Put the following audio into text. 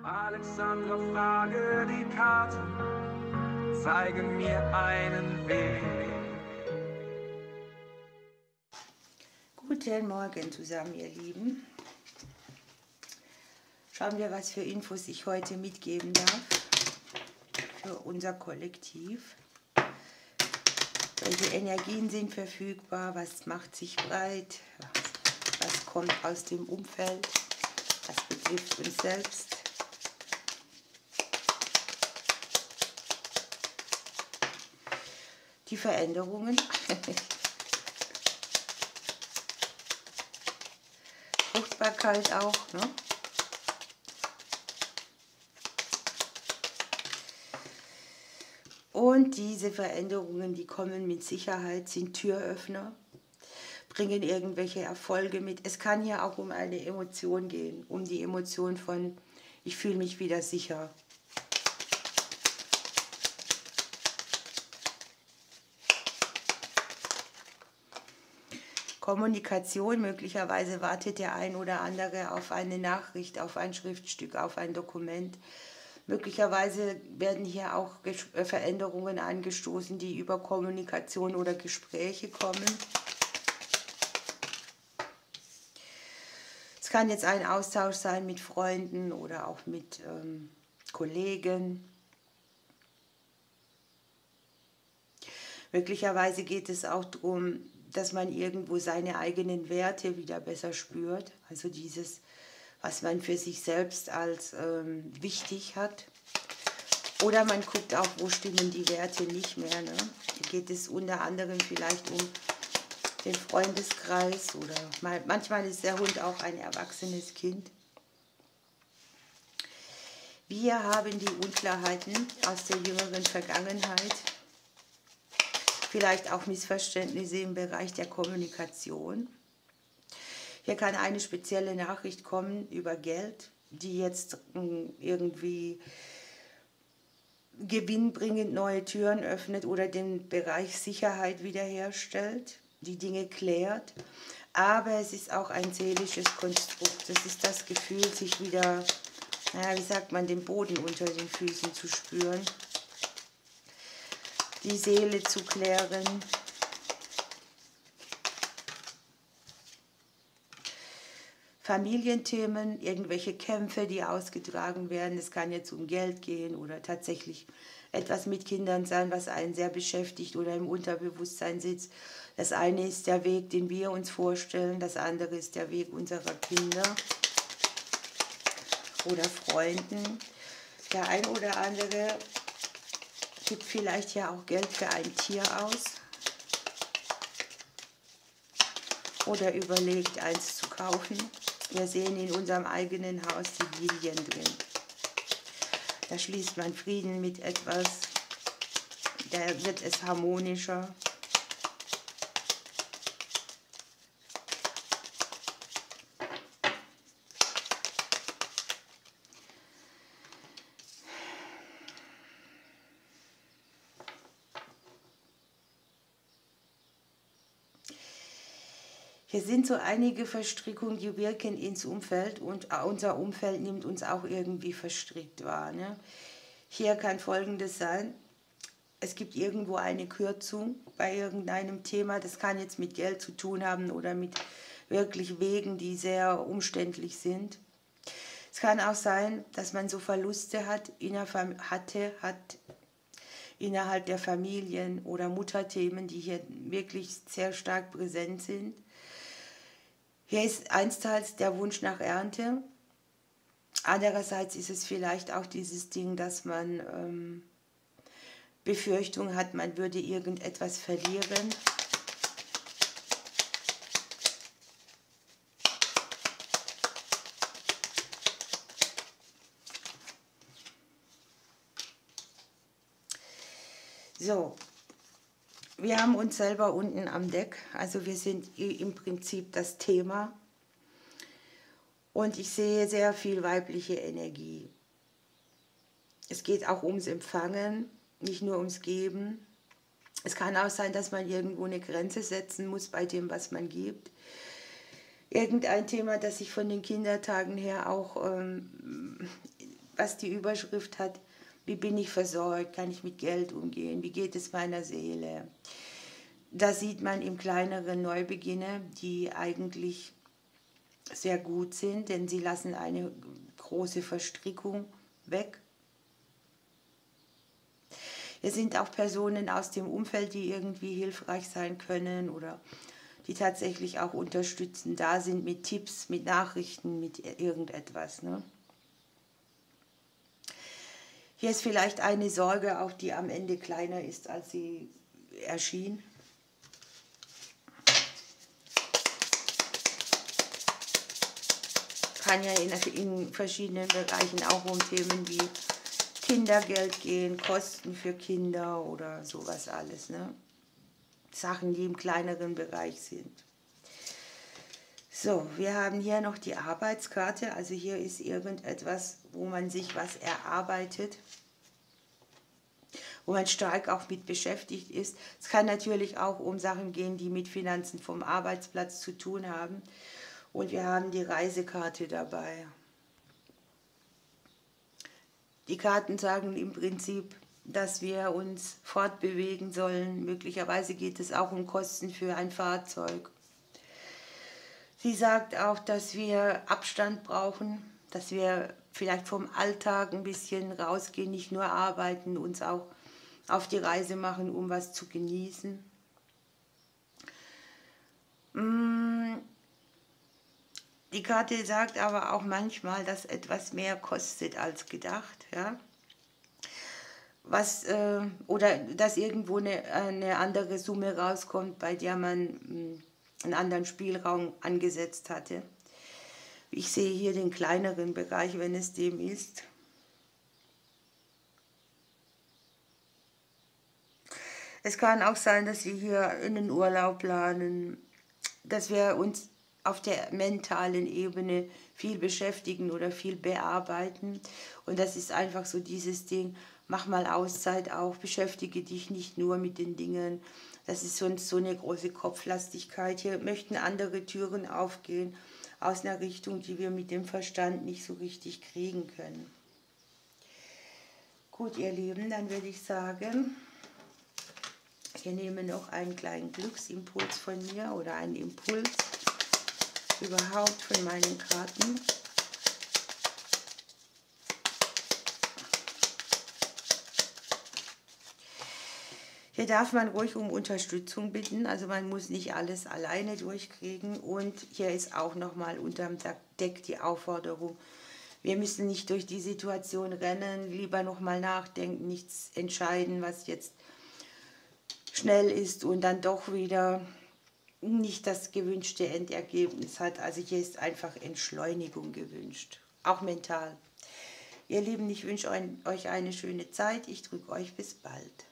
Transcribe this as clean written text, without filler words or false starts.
Alexandra, frage die Karten, zeigen mir einen Weg. Guten Morgen zusammen, ihr Lieben. Schauen wir, was für Infos ich heute mitgeben darf für unser Kollektiv. Welche Energien sind verfügbar, was macht sich breit, was kommt aus dem Umfeld, was betrifft uns selbst. Die Veränderungen, Fruchtbarkeit auch, ne? Und diese Veränderungen, die kommen mit Sicherheit, sind Türöffner, bringen irgendwelche Erfolge mit. Es kann hier auch um eine Emotion gehen, um die Emotion von, ich fühle mich wieder sicher. Kommunikation, möglicherweise wartet der ein oder andere auf eine Nachricht, auf ein Schriftstück, auf ein Dokument. Möglicherweise werden hier auch Veränderungen angestoßen, die über Kommunikation oder Gespräche kommen. Es kann jetzt ein Austausch sein mit Freunden oder auch mit Kollegen. Möglicherweise geht es auch darum, dass man irgendwo seine eigenen Werte wieder besser spürt. Also dieses, was man für sich selbst als wichtig hat. Oder man guckt auch, wo stimmen die Werte nicht mehr. Ne? Hier geht es unter anderem vielleicht um den Freundeskreis oder manchmal ist der Hund auch ein erwachsenes Kind. Wir haben die Unklarheiten aus der jüngeren Vergangenheit. Vielleicht auch Missverständnisse im Bereich der Kommunikation. Hier kann eine spezielle Nachricht kommen über Geld, die jetzt irgendwie gewinnbringend neue Türen öffnet oder den Bereich Sicherheit wiederherstellt, die Dinge klärt. Aber es ist auch ein seelisches Konstrukt. Es ist das Gefühl, sich wieder, naja, wie sagt man, den Boden unter den Füßen zu spüren. Die Seele zu klären. Familienthemen, irgendwelche Kämpfe, die ausgetragen werden. Es kann jetzt um Geld gehen oder tatsächlich etwas mit Kindern sein, was einen sehr beschäftigt oder im Unterbewusstsein sitzt. Das eine ist der Weg, den wir uns vorstellen, das andere ist der Weg unserer Kinder oder Freunden. Der ein oder andere gibt vielleicht ja auch Geld für ein Tier aus oder überlegt, eins zu kaufen. Wir sehen in unserem eigenen Haus die Lilien drin. Da schließt man Frieden mit etwas, da wird es harmonischer. Hier sind so einige Verstrickungen, die wirken ins Umfeld und unser Umfeld nimmt uns auch irgendwie verstrickt wahr. Ne? Hier kann Folgendes sein, es gibt irgendwo eine Kürzung bei irgendeinem Thema, das kann jetzt mit Geld zu tun haben oder mit wirklich Wegen, die sehr umständlich sind. Es kann auch sein, dass man so Verluste hat innerhalb der Familien oder Mutterthemen, die hier wirklich sehr stark präsent sind. Hier ist einsteils der Wunsch nach Ernte, andererseits ist es vielleicht auch dieses Ding, dass man Befürchtung hat, man würde irgendetwas verlieren. So. Wir haben uns selber unten am Deck, also wir sind im Prinzip das Thema und ich sehe sehr viel weibliche Energie. Es geht auch ums Empfangen, nicht nur ums Geben. Es kann auch sein, dass man irgendwo eine Grenze setzen muss bei dem, was man gibt. Irgendein Thema, das ich von den Kindertagen her auch was die Überschrift hat, wie bin ich versorgt, kann ich mit Geld umgehen, wie geht es meiner Seele. Da sieht man im kleineren Neubeginne, die eigentlich sehr gut sind, denn sie lassen eine große Verstrickung weg. Es sind auch Personen aus dem Umfeld, die irgendwie hilfreich sein können oder die tatsächlich auch unterstützend da sind mit Tipps, mit Nachrichten, mit irgendetwas. Ne? Hier ist vielleicht eine Sorge, auch die am Ende kleiner ist, als sie erschien. Kann ja in verschiedenen Bereichen auch um Themen wie Kindergeld gehen, Kosten für Kinder oder sowas alles. Ne? Sachen, die im kleineren Bereich sind. So, wir haben hier noch die Arbeitskarte. Also hier ist irgendetwas, wo man sich was erarbeitet, wo man stark auch mit beschäftigt ist. Es kann natürlich auch um Sachen gehen, die mit Finanzen vom Arbeitsplatz zu tun haben. Und wir haben die Reisekarte dabei. Die Karten sagen im Prinzip, dass wir uns fortbewegen sollen. Möglicherweise geht es auch um Kosten für ein Fahrzeug. Sie sagt auch, dass wir Abstand brauchen, dass wir vielleicht vom Alltag ein bisschen rausgehen, nicht nur arbeiten, uns auch auf die Reise machen, um was zu genießen. Die Karte sagt aber auch manchmal, dass etwas mehr kostet als gedacht. Ja? Oder dass irgendwo eine andere Summe rauskommt, bei der man einen anderen Spielraum angesetzt hatte. Ich sehe hier den kleineren Bereich, wenn es dem ist. Es kann auch sein, dass wir hier einen Urlaub planen, dass wir uns auf der mentalen Ebene viel beschäftigen oder viel bearbeiten. Und das ist einfach so dieses Ding, mach mal Auszeit auch, beschäftige dich nicht nur mit den Dingen. Das ist sonst so eine große Kopflastigkeit. Hier möchten andere Türen aufgehen aus einer Richtung, die wir mit dem Verstand nicht so richtig kriegen können. Gut, ihr Lieben, dann würde ich sagen, wir nehmen noch einen kleinen Glücksimpuls von mir oder einen Impuls überhaupt von meinen Karten. Hier darf man ruhig um Unterstützung bitten, also man muss nicht alles alleine durchkriegen. Und hier ist auch nochmal unterm Deck die Aufforderung, wir müssen nicht durch die Situation rennen, lieber nochmal nachdenken, nichts entscheiden, was jetzt schnell ist und dann doch wieder nicht das gewünschte Endergebnis hat. Also hier ist einfach Entschleunigung gewünscht, auch mental. Ihr Lieben, ich wünsche euch eine schöne Zeit. Ich drücke euch bis bald.